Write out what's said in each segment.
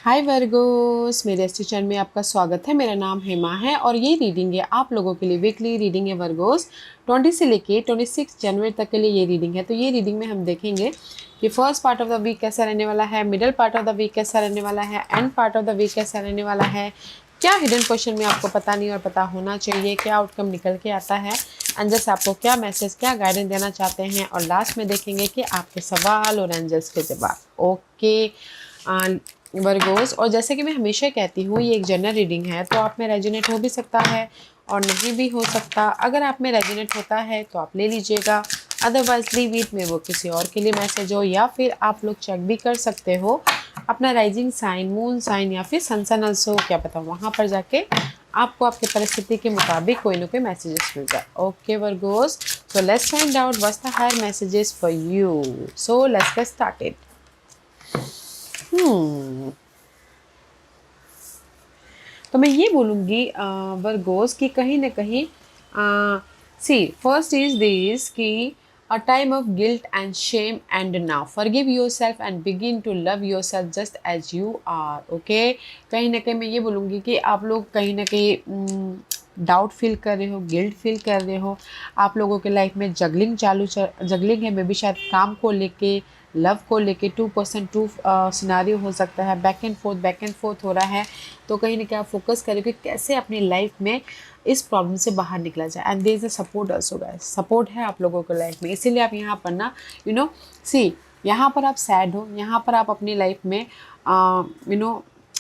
हाय Virgo's, मेरे इस channel में आपका स्वागत है। मेरा नाम हेमा है और ये रीडिंग है आप लोगों के लिए। वीकली रीडिंग है वर्गोस। 20 से लेके 26 जनवरी तक के लिए ये रीडिंग है। तो ये रीडिंग में हम देखेंगे कि first part of the week कैसा रहने वाला है, middle part of the week कैसा रहने वाला है, end part of the week कैसा रहने वाला है, क्या हिडन क्वेश्चन में आपको पता नहीं और पता होना चाहिए, क्या आउटकम निकल के आता है, एंजल्स आपको क्या मैसेज, क्या गाइडेंस देना चाहते हैं, और लास्ट में देखेंगे कि आपके सवाल और एंजल्स के जवाब। ओके वर्गोस, और जैसे कि मैं हमेशा कहती हूँ ये एक जनरल रीडिंग है, तो आप में रेजोनेट हो भी सकता है और नहीं भी हो सकता। अगर आप में रेजोनेट होता है तो आप ले लीजिएगा, अदरवाइज लीव इट में वो किसी और के लिए मैसेज हो, या फिर आप लोग चेक भी कर सकते हो अपना राइजिंग साइन, मून साइन या फिर सन सन अल्सो, क्या पता वहाँ पर जाके आपको आपके परिस्थिति के मुताबिक कोई ना कोई मैसेजेस मिल जाए। Okay Virgos, so let's find out what's the higher messages for you. So let's get started. तो मैं ये बोलूँगी वर्गोस कि कहीं ना कहीं सी फर्स्ट इज दिस कि a time of guilt and shame and now forgive yourself and begin to love yourself just as you are. Okay, कहीं ना कहीं मैं ये बोलूँगी कि आप लोग कहीं ना कहीं डाउट फील कर रहे हो, गिल्ट फील कर रहे हो। आप लोगों के लाइफ में जगलिंग है, मे बी शायद काम को लेके, लव को लेके 2% सिनारियो हो सकता है, बैक एंड फोर्थ हो रहा है। तो कहीं ना कहीं आप फोकस करें कि कैसे अपनी लाइफ में इस प्रॉब्लम से बाहर निकला जाए। And there is a support also guys, support है आप लोगों के लाइफ में, इसीलिए आप यहाँ पर ना सी यहाँ पर आप सैड हो, यहाँ पर आप अपनी लाइफ में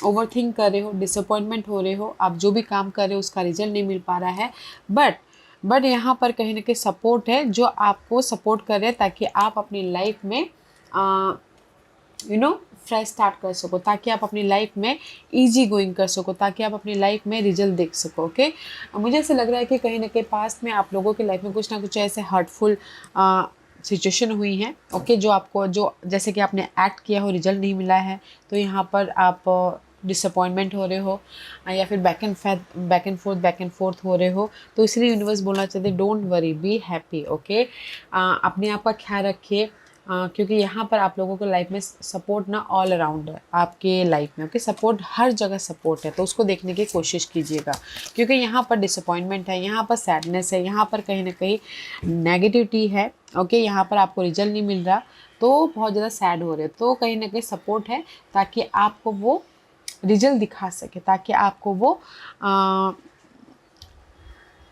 ओवर थिंक कर रहे हो, डिसअपॉइंटमेंट हो रहे हो, आप जो भी काम कर रहे हो उसका रिजल्ट नहीं मिल पा रहा है। बट यहाँ पर कहीं ना कहीं सपोर्ट है जो आपको सपोर्ट कर रहे हैं, ताकि आप अपनी लाइफ में फ्रेश स्टार्ट कर सको, ताकि आप अपनी लाइफ में इजी गोइंग कर सको, ताकि आप अपनी लाइफ में रिजल्ट देख सको। ओके, मुझे ऐसे लग रहा है कि कहीं ना कहीं पास्ट में आप लोगों की लाइफ में कुछ ना कुछ ऐसे हर्टफुल सिचुएशन हुई है। ओके, जो आपको, जो जैसे कि आपने एक्ट किया हो, रिजल्ट नहीं मिला है, तो यहाँ पर आप डिसअपॉइंटमेंट हो रहे हो, या फिर बैक एंड फोर्थ हो रहे हो। तो इसलिए यूनिवर्स बोलना चाहते don't worry, be happy. Okay, अपने आप का ख्याल रखिए, क्योंकि यहाँ पर आप लोगों को लाइफ में सपोर्ट ना ऑल अराउंड है आपके लाइफ में। ओके, सपोर्ट हर जगह सपोर्ट है, तो उसको देखने की कोशिश कीजिएगा, क्योंकि यहाँ पर डिसअपॉइंटमेंट है, यहाँ पर सैडनेस है, यहाँ पर कहीं ना कहीं नेगेटिविटी है। ओके, यहाँ पर आपको रिजल्ट नहीं मिल रहा, तो बहुत ज़्यादा सैड हो रहे हैं। तो कहीं ना कहीं सपोर्ट है ताकि आपको वो रिजल्ट दिखा सके, ताकि आपको वो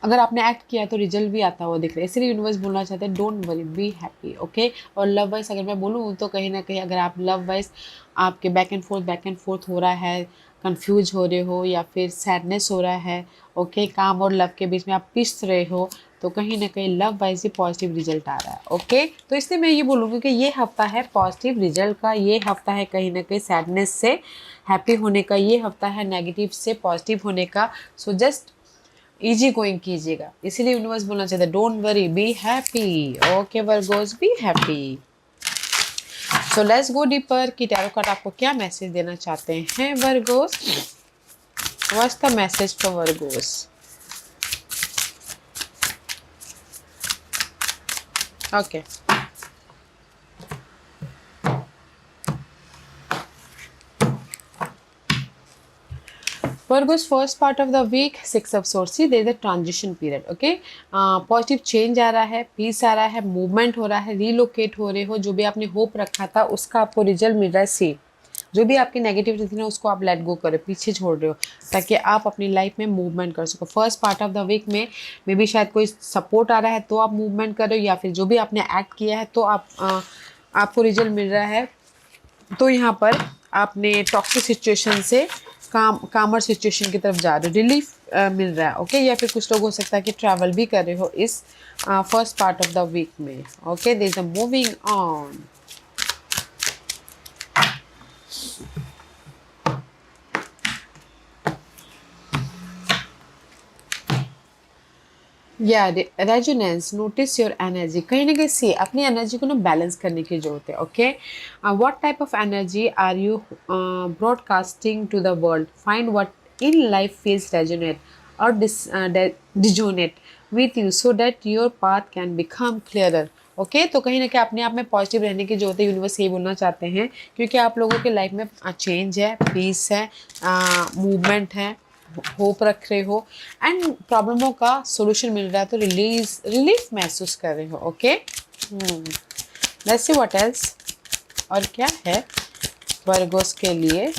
अगर आपने एक्ट किया तो रिजल्ट भी आता हुआ दिख रहा है। इसलिए यूनिवर्स बोलना चाहते हैं don't worry, be happy. Okay, और लव वाइज अगर मैं बोलूँ तो कहीं ना कहीं अगर आप लव वाइज आपके बैक एंड फोर्थ हो रहा है, कंफ्यूज हो रहे हो, या फिर सैडनेस हो रहा है, ओके, काम और लव के बीच में आप पिस रहे हो, तो कहीं ना कहीं लव वाइज ही पॉजिटिव रिजल्ट आ रहा है। ओके, तो इसलिए मैं ये बोलूँगी कि ये हफ्ता है पॉजिटिव रिजल्ट का, ये हफ्ता है कहीं ना कहीं सैडनेस से हैप्पी होने का, ये हफ्ता है नेगेटिव से पॉजिटिव होने का। सो जस्ट इजी गोइंग कीजिएगा, इसीलिए यूनिवर्स बोलना चाहते हैं don't worry, be happy. Okay Virgo's, be happy. So let's go deeper कि टैरो कार्ड आपको क्या मैसेज देना चाहते हैं Virgo's. What's the message for Virgo's? Okay, Virgo's first part of the week, Six of Swords. See, there is a transition period. Okay, positive change आ रहा है, piece आ रहा है, मूवमेंट हो रहा है, रीलोकेट हो रहे हो, जो भी आपने होप रखा था उसका आपको रिजल्ट मिल रहा है। सी जो भी आपकी नेगेटिविटी थी ना उसको आप लेट गो करो, पीछे छोड़ रहे हो, ताकि आप अपनी लाइफ में मूवमेंट कर सको। First part of the week में मे बी शायद कोई सपोर्ट आ रहा है तो आप मूवमेंट कर रहे हो, या फिर जो भी आपने एक्ट किया है तो आपको रिजल्ट मिल रहा है। तो यहाँ पर आपने टॉक्सिक सिचुएशन से कामर सिचुएशन की तरफ जा रहे हो, रिलीफ मिल रहा है। ओके, या फिर कुछ लोग हो सकता है कि ट्रैवल भी कर रहे हो इस first part of the week में। Okay, there is a moving on. या रेजोनेंस, नोटिस योर एनर्जी। कहीं ना कहीं से अपनी एनर्जी को ना बैलेंस करने की जरूरत है। Okay, what type of energy are you broadcasting to the world? Find what in life feels resonate और dissonate with you so that your path can become clearer. ओके तो कहीं ना कहीं अपने आप में पॉजिटिव रहने की जरूरत है, यूनिवर्स यही बोलना चाहते हैं, क्योंकि आप लोगों के लाइफ में चेंज है, पीस है, मूवमेंट है, होप रख रहे हो एंड प्रॉब्लमों का सॉल्यूशन मिल रहा है, तो रिलीफ महसूस कर रहे हो। Okay let's see what else, और क्या है वर्गोस के लिए।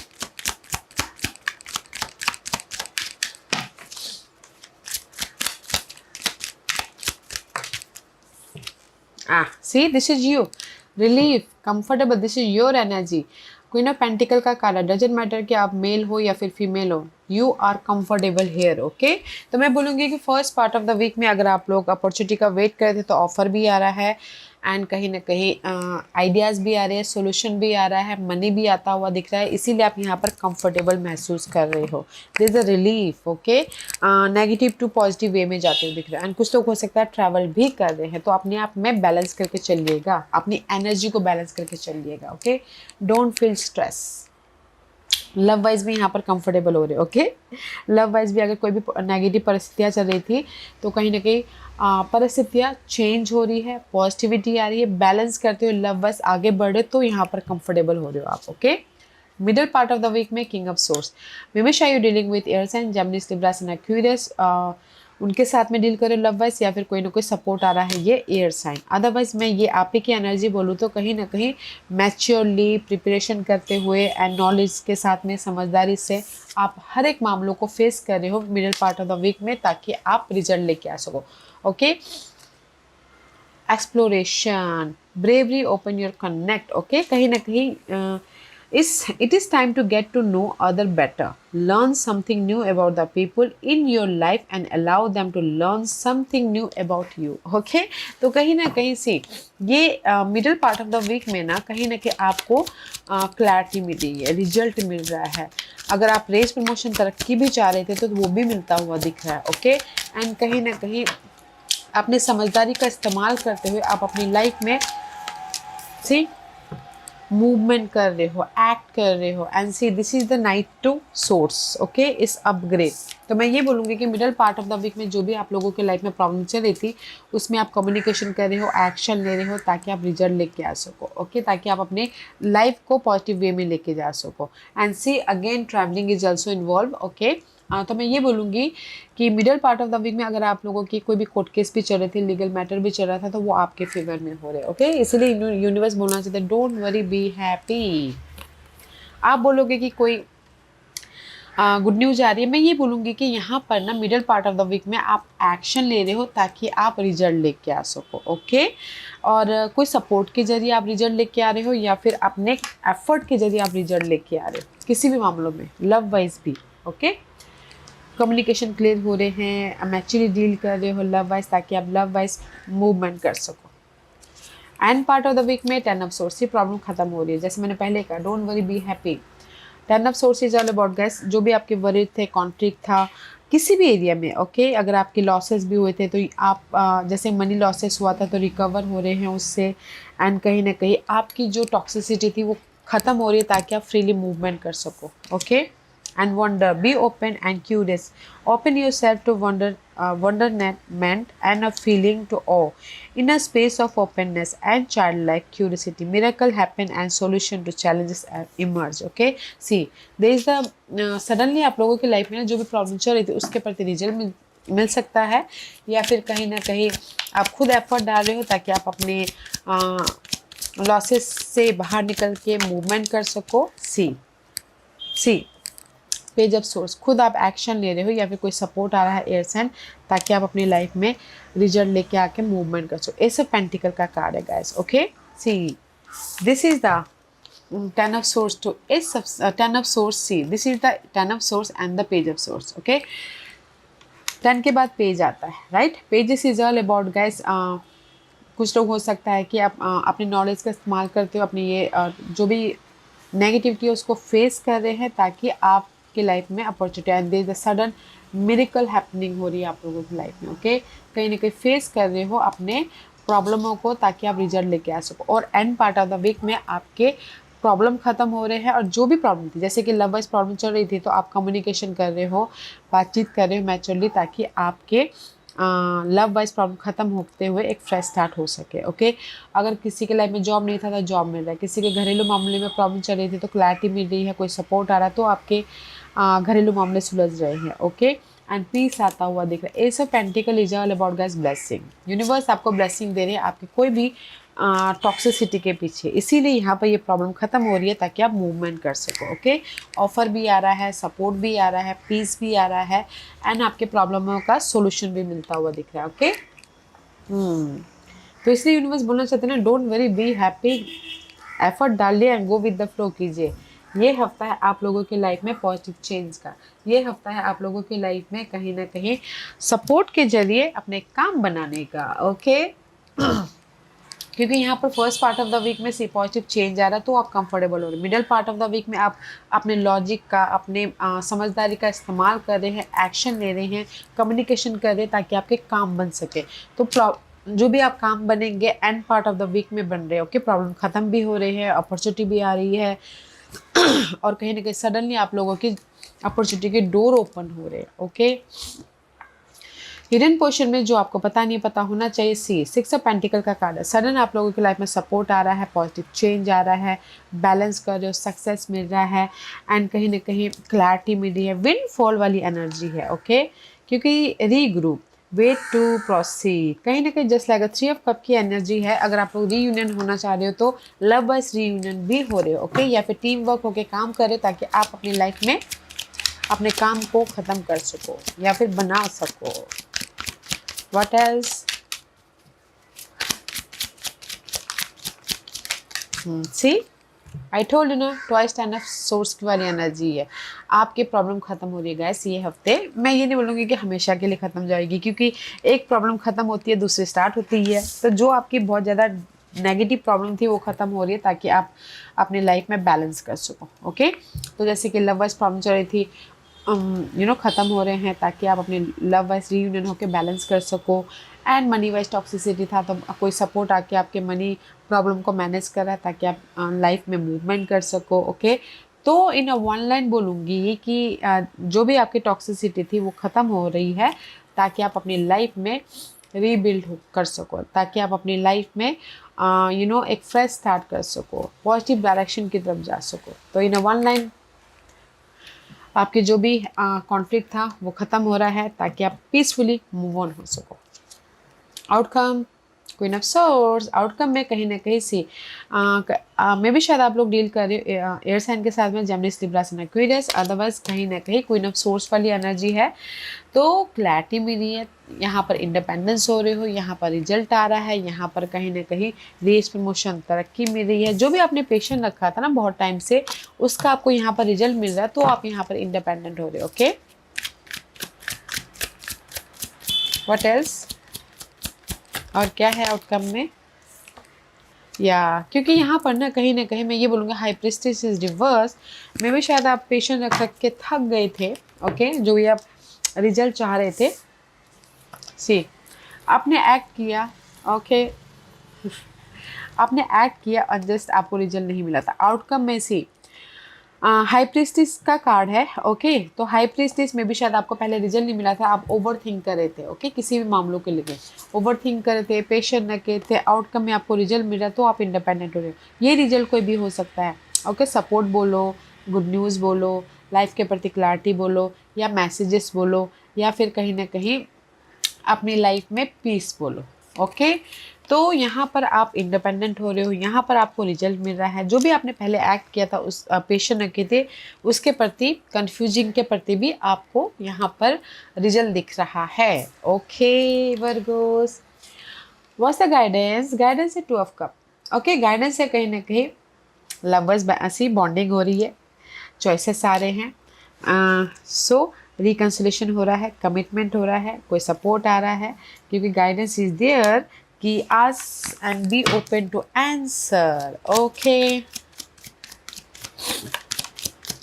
See, this is you. Relief, comfortable, this is your energy. Queen of pentacle का कार्ड, डजेंट मैटर कि आप मेल हो या फिर फीमेल हो, you are comfortable here. Okay तो मैं बोलूँगी कि first part of the week में अगर आप लोग अपॉर्चुनिटी का वेट कर रहे थे तो ऑफर भी आ रहा है एंड कहीं ना कहीं आइडियाज़ भी आ रहे हैं, सोल्यूशन भी आ रहा है, मनी भी आता हुआ दिख रहा है, इसीलिए आप यहाँ पर कंफर्टेबल महसूस कर रहे हो। This is a relief. Okay negative to positive way में जाते हुए दिख रहा है एंड कुछ लोग हो सकता है ट्रैवल भी कर रहे हैं, तो अपने आप में बैलेंस करके चलिएगा, अपनी एनर्जी को बैलेंस करके चलिएगा। Okay don't feel stress. Love wise भी यहाँ पर कंफर्टेबल हो रहे। ओके लव वाइज भी अगर कोई भी नेगेटिव परिस्थितियाँ चल रही थी तो कहीं ना कहीं परिस्थितियाँ चेंज हो रही है, पॉजिटिविटी आ रही है, बैलेंस करते हुए लव वाइज आगे बढ़े तो यहाँ पर कंफर्टेबल हो रहे हो आप। Okay middle part of the week में किंग ऑफ सोर्स, हमेशा you dealing with air sign, Gemini, Libra and Aquarius, उनके साथ में डील करें लव वाइज या फिर कोई ना कोई सपोर्ट आ रहा है ये एयर साइन। अदरवाइज मैं ये आप ही की एनर्जी बोलूँ तो कहीं ना कहीं मैच्योरली प्रिपरेशन करते हुए एंड नॉलेज के साथ में समझदारी से आप हर एक मामलों को फेस कर रहे हो middle part of the week में, ताकि आप रिजल्ट लेके आ सको। Okay exploration, bravery, open your connect. Okay कहीं ना कहीं it is time to get to know other better, learn something new about the people in your life and allow them to learn something new about you. Okay तो कहीं ना कहीं से ये middle part of the week में ना कहीं ना कहीं आपको क्लैरिटी मिल रही है, रिजल्ट मिल रहा है। अगर आप रेस प्रमोशन तरक्की भी चाह रहे थे तो वो भी मिलता हुआ दिख रहा है। ओके एंड कहीं ना कहीं अपने समझदारी का इस्तेमाल करते हुए आप अपनी लाइफ में सी मूवमेंट कर रहे हो, एक्ट कर रहे हो and see this is the knight to swords. Okay इस अपग्रेड, तो मैं ये बोलूँगी कि middle part of the week में जो भी आप लोगों के लाइफ में प्रॉब्लम चल रही थी उसमें आप कम्युनिकेशन कर रहे हो, एक्शन ले रहे हो ताकि आप रिजल्ट लेके आ सको। ओके ताकि आप अपने लाइफ को पॉजिटिव वे में लेके जा सको and see again travelling is also involve. Okay तो मैं ये बोलूँगी कि middle part of the week में अगर आप लोगों की कोई भी कोर्ट केस भी चल रहे थे, लीगल मैटर भी चल रहा था, तो वो आपके फेवर में हो रहे। ओके इसलिए यूनिवर्स बोलना चाहते हैं डोंट वरी बी हैप्पी। आप बोलोगे कि कोई गुड न्यूज़ आ रही है, मैं ये बोलूँगी कि यहाँ पर ना middle part of the week में आप एक्शन ले रहे हो ताकि आप रिजल्ट लेके आ सको। ओके और कोई सपोर्ट के जरिए आप रिजल्ट लेके आ रहे हो या फिर अपने एफर्ट के जरिए आप रिजल्ट लेके आ रहे हो, किसी भी मामलों में लव वाइज भी। ओके कम्युनिकेशन क्लियर हो रहे हैं, मैच्योरली डील कर रहे हो लव वाइज ताकि आप लव वाइज मूवमेंट कर सको। And part of the week में 10 ऑफ सोर्स, ये प्रॉब्लम खत्म हो रही है, जैसे मैंने पहले कहा don't worry be happy. 10 of source is all about gas, जो भी आपके वरीड थे, कॉन्फ्लिक्ट था किसी भी एरिया में। ओके अगर आपके लॉसेस भी हुए थे तो आप जैसे मनी लॉसेस हुआ था तो रिकवर हो रहे हैं उससे एंड कहीं ना कहीं आपकी जो टॉक्सिसिटी थी वो ख़त्म हो रही है ताकि आप फ्रीली मूवमेंट कर सको। Okay and wonder, be open and curious, open yourself to wonderment and a feeling to awe. In a space of openness and childlike curiosity, miracle happen and solution to challenges emerge. Okay see there is the suddenly आप लोगों की life में जो भी problem चल रही थी उसके प्रति रिजल्ट मिल सकता है, या फिर कहीं ना कहीं आप खुद एफर्ट डाल रहे हो ताकि आप अपने लॉसेस से बाहर निकल के मूवमेंट कर सको। सी पेज ऑफ सोर्स, खुद आप एक्शन ले रहे हो या फिर कोई सपोर्ट आ रहा है एयर साइन ताकि आप अपनी लाइफ में रिजल्ट लेके आके मूवमेंट कर सको। एस ऑफ पेंटिकल का कार्ड है guys. Okay see this is the 10 of swords to ace of 10 of swords. See this is the 10 of swords and the page of swords. Okay 10 के बाद page आता है, right. Pages is all about guys, कुछ लोग हो सकता है कि आप अपने नॉलेज का इस्तेमाल करते हो अपनी ये जो भी नेगेटिविटी है उसको फेस कर रहे हैं ताकि आप की लाइफ में opportunity and there is a sudden miracle happening हो रही है आप लोगों की लाइफ में। ओके कहीं ना कहीं फेस कर रहे हो अपने प्रॉब्लमों को ताकि आप रिजल्ट लेके आ सको। और and part of the week में आपके प्रॉब्लम खत्म हो रहे हैं और जो भी प्रॉब्लम थी, जैसे कि लव वाइज प्रॉब्लम चल रही थी तो आप कम्युनिकेशन कर रहे हो, बातचीत कर रहे हो मैच्योरली ताकि आपके लव वाइज प्रॉब्लम ख़त्म होते हुए एक फ्रेश स्टार्ट हो सके। ओके, अगर किसी के लाइफ में जॉब नहीं था तो जॉब मिल रहा है, किसी के घरेलू मामले में प्रॉब्लम चल रही थी तो क्लैरिटी मिल रही है, कोई सपोर्ट आ रहा है, तो आपके घरेलू मामले सुलझ रहे हैं। ओके, एंड पीस आता हुआ दिख रहा है। S of pentacle is all about guys blessing. Universe आपको ब्लेसिंग दे रहे हैं आपके कोई भी टॉक्सिसिटी के पीछे, इसीलिए यहाँ पर ये प्रॉब्लम खत्म हो रही है ताकि आप मूवमेंट कर सको। ओके, ऑफर भी आ रहा है, सपोर्ट भी आ रहा है, पीस भी आ रहा है, एंड आपके प्रॉब्लमों का सोल्यूशन भी मिलता हुआ दिख रहा है। ओके, तो इसलिए यूनिवर्स बोलना चाहते हैं ना, don't worry, be happy, effort डालिए and go with the flow कीजिए। ये हफ्ता है आप लोगों की लाइफ में पॉजिटिव चेंज का, ये हफ्ता है आप लोगों की लाइफ में कहीं ना कहीं सपोर्ट के जरिए अपने काम बनाने का। ओके, क्योंकि यहाँ पर first part of the week में सी पॉजिटिव चेंज आ रहा है तो आप कंफर्टेबल हो रहे हैं। Middle part of the week में आप अपने लॉजिक का, अपने समझदारी का इस्तेमाल कर रहे हैं, एक्शन ले रहे हैं, कम्युनिकेशन कर रहे हैं ताकि आपके काम बन सके। तो जो भी आप काम बनेंगे and part of the week में बन रहे हैं। ओके, प्रॉब्लम खत्म भी हो रही है, अपॉर्चुनिटी भी आ रही है और कहीं ना कहीं सडनली आप लोगों की अपॉर्चुनिटी के डोर ओपन हो रहे हैं। ओके, हिडन पोर्शन में जो आपको पता नहीं पता होना चाहिए, सी सिक्स ऑफ पेंटिकल का कार्ड है। सडन आप लोगों की लाइफ में सपोर्ट आ रहा है, पॉजिटिव चेंज आ रहा है, बैलेंस कर रहे हो, सक्सेस मिल रहा है, एंड कहीं ना कहीं क्लैरिटी मिल रही है, विंड फॉल वाली एनर्जी है। ओके, क्योंकि रीग्रुप, वेट टू प्रोसीड, कहीं ना कहीं just like a three of cup की एनर्जी है। अगर आप लोग रीयूनियन होना चाह रहे हो तो लव वाइज रीयूनियन भी हो रहे हो। ओके, या फिर टीम वर्क होकर काम कर रहे हो ताकि आप अपनी लाइफ में अपने काम को ख़त्म कर सको या फिर बना सको। What else? See, I told you ना, ट्वाइस टेन ऑफ सोर्स की वाली एनर्जी है। आपकी प्रॉब्लम खत्म हो रही है गाइस ये हफ्ते। मैं ये नहीं बोलूँगी कि हमेशा के लिए ख़त्म जाएगी, क्योंकि एक प्रॉब्लम ख़त्म होती है दूसरी स्टार्ट होती है। तो जो आपकी बहुत ज़्यादा नेगेटिव प्रॉब्लम थी वो ख़त्म हो रही है ताकि आप अपनी लाइफ में बैलेंस कर सको। ओके, तो जैसे कि लव वाइज प्रॉब्लम चल रही थी, ख़त्म हो रहे हैं ताकि आप अपने लव वाइज रीयूनियन होकर बैलेंस कर सको। एंड मनी वाइज टॉक्सिसिटी था तो कोई सपोर्ट आके आपके मनी प्रॉब्लम को मैनेज कर रहा है ताकि आप लाइफ में मूवमेंट कर सको। ओके, तो इन वन लाइन बोलूँगी कि जो भी आपकी टॉक्सिसिटी थी वो ख़त्म हो रही है ताकि आप अपनी लाइफ में रीबिल्ड कर सको, ताकि आप अपनी लाइफ में एक फ्रेश स्टार्ट कर सको, पॉजिटिव डायरेक्शन की तरफ जा सको। तो इन वन लाइन आपके जो भी कॉन्फ्लिक्ट था वो ख़त्म हो रहा है ताकि आप पीसफुली मूव ऑन हो सको। Outcome, queen of source, outcome में कहीं ना कहीं सी मे भी शायद आप लोग डील कर रहे हो एयर साइन के साथ में, जेमिनी, लिब्रा, एक्वेरियस, अदरवाइज कहीं ना कहीं क्वीन ऑफ सोर्स वाली एनर्जी है। तो क्लैरिटी मिली है, यहाँ पर इंडिपेंडेंस हो रहे हो, यहाँ पर रिजल्ट आ रहा है, यहाँ पर कहीं ना कहीं रेस, प्रमोशन, तरक्की मिल रही है। जो भी आपने पेशेंट रखा था ना बहुत टाइम से, उसका आपको यहाँ पर रिजल्ट मिल रहा है, तो आप यहाँ पर इंडिपेंडेंट हो रहे हो। ओके, व्हाट एल्स, और क्या है आउटकम में, या क्योंकि यहाँ पर ना कहीं मैं ये बोलूँगा हाई प्रीस्टेस इज रिवर्स। मे भी शायद आप पेशेंट रख के थक गए थे। ओके, जो भी आप रिजल्ट चाह रहे थे, सी आपने एक्ट किया। ओके, आपने एक्ट किया और जस्ट आपको रिजल्ट नहीं मिला था। आउटकम में सी हाई प्रीस्टेस का कार्ड है। ओके, तो हाई प्रीस्टेस में भी शायद आपको पहले रिजल्ट नहीं मिला था, आप ओवर थिंक कर रहे थे। ओके, किसी भी मामलों के लिए ओवर थिंक कर रहे थे, पेशेंट रखे थे, आउटकम में आपको रिजल्ट मिल रहा है तो आप इंडिपेंडेंट हो रहे हो। ये रिजल्ट कोई भी हो सकता है। ओके, सपोर्ट बोलो, गुड न्यूज़ बोलो, लाइफ के प्रति क्लैरिटी बोलो, या मैसेजेस बोलो, या फिर कहीं ना कहीं अपनी लाइफ में पीस बोलो। ओके, तो यहाँ पर आप इंडिपेंडेंट हो रहे हो, यहाँ पर आपको रिजल्ट मिल रहा है। जो भी आपने पहले एक्ट किया था, उस पेशेंट रखे थे, उसके प्रति, कंफ्यूजिंग के प्रति भी आपको यहाँ पर रिजल्ट दिख रहा है। Okay Virgos, what's the guidance, guidance है two of cup. Okay, guidance है कहीं ना कहीं लवर्स ऐसी बॉन्डिंग हो रही है, चॉइसेस आ रहे हैं, सो रिकन्सिलेशन हो रहा है, कमिटमेंट हो रहा है, कोई सपोर्ट आ रहा है, क्योंकि गाइडेंस इज देयर कि ask and be open to answer. Okay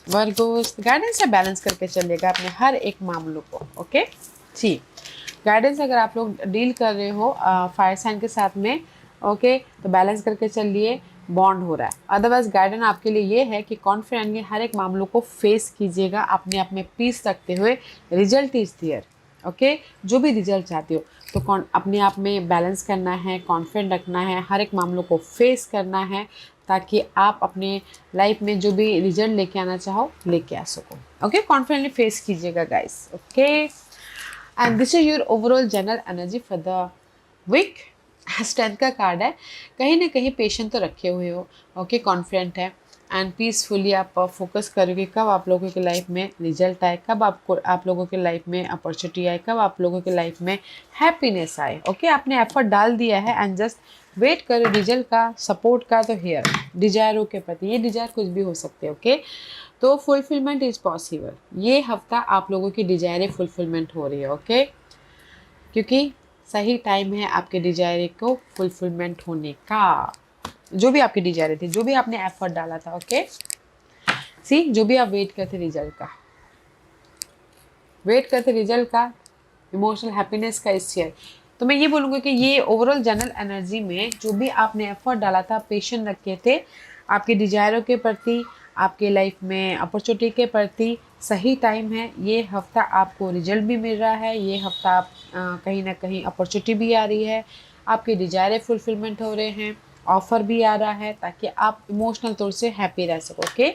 Virgos, guidance से बैलेंस करके चलेगा अपने हर एक मामलों को। ओके जी, गाइडेंस अगर आप लोग डील कर रहे हो फायर साइन के साथ में, ओके, तो बैलेंस करके चलिए, बॉन्ड हो रहा है। अदरवाइज गाइडेंस आपके लिए ये है कि कॉन्फिडेंटली हर एक मामलों को फेस कीजिएगा, अपने आप में पीस रखते हुए, रिजल्ट इज देयर। ओके, जो भी रिजल्ट चाहते हो तो अपने आप में बैलेंस करना है, कॉन्फिडेंट रखना है, हर एक मामलों को फेस करना है, ताकि आप अपने लाइफ में जो भी रिजल्ट लेके आना चाहो लेके आ सको। ओके, कॉन्फिडेंटली फेस कीजिएगा guys. Okay, and this is your overall general energy for the week. Strength का कार्ड है, कहीं ना कहीं पेशेंट तो रखे हुए हो, ओके, कॉन्फिडेंट है एंड पीसफुली आप फोकस करोगे कब आप लोगों के लाइफ में रिजल्ट आए, कब आपको आप लोगों के लाइफ में अपॉर्चुनिटी आए, कब आप लोगों के लाइफ में हैप्पीनेस आए। ओके, आपने एफर्ट डाल दिया है एंड जस्ट वेट करो रिजल्ट का, सपोर्ट का। तो हियर डिजायरों के प्रति, ये डिजायर कुछ भी हो सकते हैं। ओके, तो फुलफिलमेंट इज पॉसिबल। ये हफ्ता आप लोगों की डिजायरें फुलफिलमेंट हो रही है। ओके, क्योंकि सही टाइम है आपके डिजायर को फुलफिलमेंट होने का। जो भी आपकी डिजायर थी, जो भी आपने एफर्ट डाला था, ओके, सी, जो भी आप वेट करते रिजल्ट का, वेट करते रिजल्ट का, इमोशनल हैप्पीनेस का इस ईयर। तो मैं ये बोलूँगी कि ये ओवरऑल जनरल एनर्जी में जो भी आपने एफर्ट डाला था, पेशेंट रखे थे आपके डिजायरों के प्रति, आपके लाइफ में अपॉर्चुनिटी के प्रति, सही टाइम है। ये हफ्ता आपको रिजल्ट भी मिल रहा है, ये हफ्ता आप कहीं ना कहीं अपॉर्चुनिटी भी आ रही है, आपके डिजायर फुलफिलमेंट हो रहे हैं, ऑफर भी आ रहा है, ताकि आप इमोशनल तौर से हैप्पी रह सको। ओके,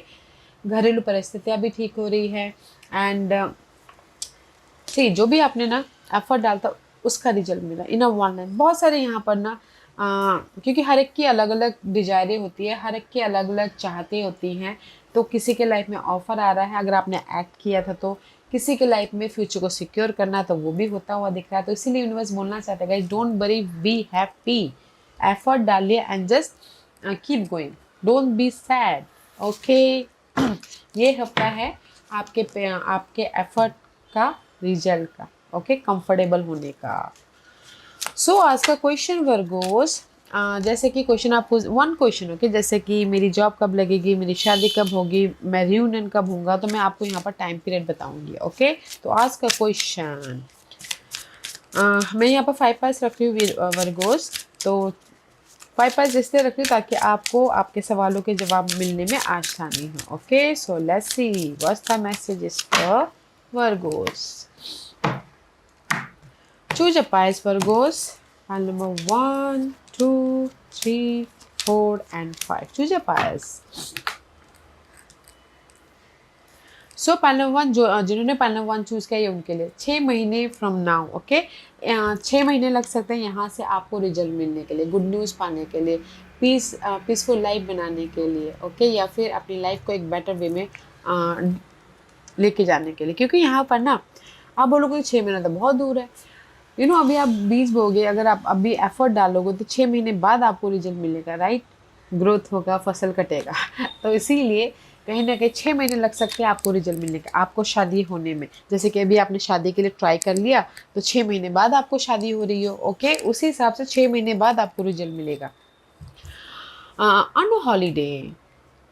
घरेलू परिस्थितियाँ भी ठीक हो रही है एंड सी, जो भी आपने ना एफर्ट डालता उसका रिजल्ट मिला इन अ वन लाइन। बहुत सारे यहाँ पर ना क्योंकि हर एक की अलग अलग डिजायरें होती है, हर एक की अलग अलग चाहते होती हैं। तो किसी के लाइफ में ऑफर आ रहा है, अगर आपने एक्ट किया था, तो किसी के लाइफ में फ्यूचर को सिक्योर करना, तो वो भी होता हुआ दिख रहा है। तो इसीलिए यूनिवर्स बोलना चाहता है guys, don't worry, be happy, effort डालिए and just keep going, don't be sad. Okay, ये हफ्ता है आपके एफर्ट का, रिजल्ट का, ओके, कंफर्टेबल होने का। सो आज का क्वेश्चन वर्गोस, जैसे कि क्वेश्चन आपको वन क्वेश्चन, ओके, जैसे कि मेरी जॉब कब लगेगी, मेरी शादी कब होगी, मैं रियूनियन कब होगा, तो मैं आपको यहाँ पर टाइम पीरियड बताऊंगी। ओके, तो आज का क्वेश्चन मैं यहाँ पर 5 पास रख रही हूँ वर्गोस। तो 5 पास इसलिए रख रही हूँ ताकि आपको आपके सवालों के जवाब मिलने में आसानी हो। Okay, so let's see what's the message for Virgo's. Choose a pies Virgos. Pile number 1, 2, 3, 4 and 5. Choose a pies. So pile number 1, जो जिन्होंने पाइल नंबर 1 चूज़ किया, ये उनके लिए 6 महीने फ्रॉम नाउ। ओके, 6 महीने लग सकते हैं यहाँ से आपको रिजल्ट मिलने के लिए, गुड न्यूज़ पाने के लिए, पीसफुल लाइफ बनाने के लिए। ओके, या फिर अपनी लाइफ को एक बेटर वे में लेके जाने के लिए। क्योंकि यहाँ पर ना आप बोलोगे 6 महीना तो बहुत दूर है, अभी आप बीज बोगे, अगर आप अभी एफर्ट डालोगे तो 6 महीने बाद आपको रिजल्ट मिलेगा, राइट, ग्रोथ होगा, फसल कटेगा। तो इसीलिए कहीं ना कहीं 6 महीने लग सकते हैं आपको रिजल्ट मिलने का, आपको शादी होने में। जैसे कि अभी आपने शादी के लिए ट्राई कर लिया, तो 6 महीने बाद आपको शादी हो रही हो, ओके, उसी हिसाब से 6 महीने बाद आपको रिजल्ट मिलेगा। ऑन हॉलीडे,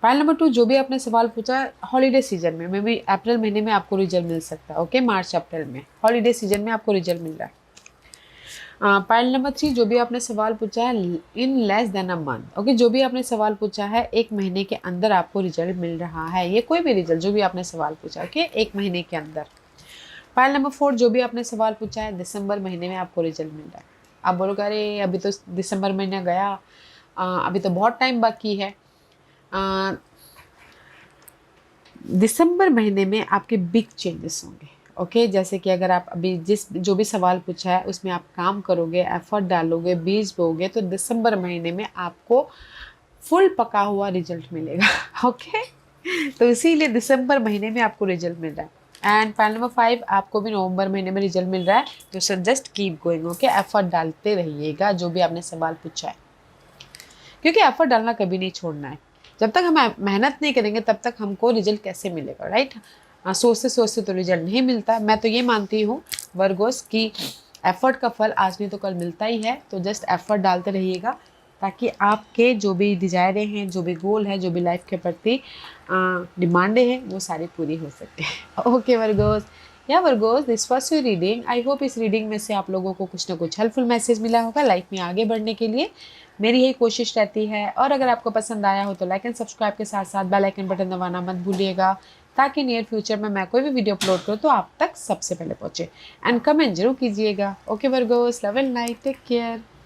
फाइल नंबर 2, जो भी आपने सवाल पूछा, हॉलीडे सीजन में, मे बी अप्रैल महीने में आपको रिजल्ट मिल सकता है। ओके, मार्च अप्रैल में, हॉलीडे सीजन में आपको रिजल्ट मिल रहा है। पाइल नंबर 3, जो भी आपने सवाल पूछा है, in less than a month. Okay, जो भी आपने सवाल पूछा है, 1 महीने के अंदर आपको रिजल्ट मिल रहा है। ये कोई भी रिजल्ट जो भी आपने सवाल पूछा, ओके, 1 महीने के अंदर। पाइल नंबर 4, जो भी आपने सवाल पूछा है, दिसंबर महीने में आपको रिजल्ट मिल रहा है। आप बोलोगे अरे अभी तो दिसंबर महीना गया, अभी तो बहुत टाइम बाकी है। दिसंबर महीने में आपके बिग चेंजेस होंगे। ओके, जैसे कि अगर आप अभी जो भी सवाल पूछा है उसमें आप काम करोगे, एफर्ट डालोगे, बीज बोगे, तो दिसंबर महीने में आपको फुल पका हुआ रिजल्ट मिलेगा। ओके, तो इसीलिए दिसंबर महीने में आपको रिजल्ट मिल रहा है। एंड पॉइंट नंबर 5, आपको भी नवंबर महीने में रिजल्ट मिल रहा है। तो sir just keep going. Okay, effort डालते रहिएगा जो भी आपने सवाल पूछा है, क्योंकि एफर्ट डालना कभी नहीं छोड़ना है। जब तक हम मेहनत नहीं करेंगे तब तक हमको रिजल्ट कैसे मिलेगा, राइट। सोचते सोचते तो रिजल्ट नहीं मिलता। मैं तो ये मानती हूँ वर्गोस की एफर्ट का फल आज नहीं तो कल मिलता ही है। तो जस्ट एफर्ट डालते रहिएगा ताकि आपके जो भी डिजायरें हैं, जो भी गोल है, जो भी लाइफ के प्रति डिमांडें हैं, वो सारी पूरी हो सके। ओके वर्गोस, या Virgo's, this was your reading. I hope इस रीडिंग में से आप लोगों को कुछ ना कुछ हेल्पफुल मैसेज मिला होगा लाइफ में आगे बढ़ने के लिए। मेरी यही कोशिश रहती है। और अगर आपको पसंद आया हो तो लाइक एंड सब्सक्राइब के साथ साथ बेल आइकन बटन दबाना मत भूलिएगा, ताकि नियर फ्यूचर में मैं कोई भी वीडियो अपलोड करूँ तो आप तक सबसे पहले पहुँचे। एंड कमेंट जरूर कीजिएगा। Okay Virgos, love and light, take care.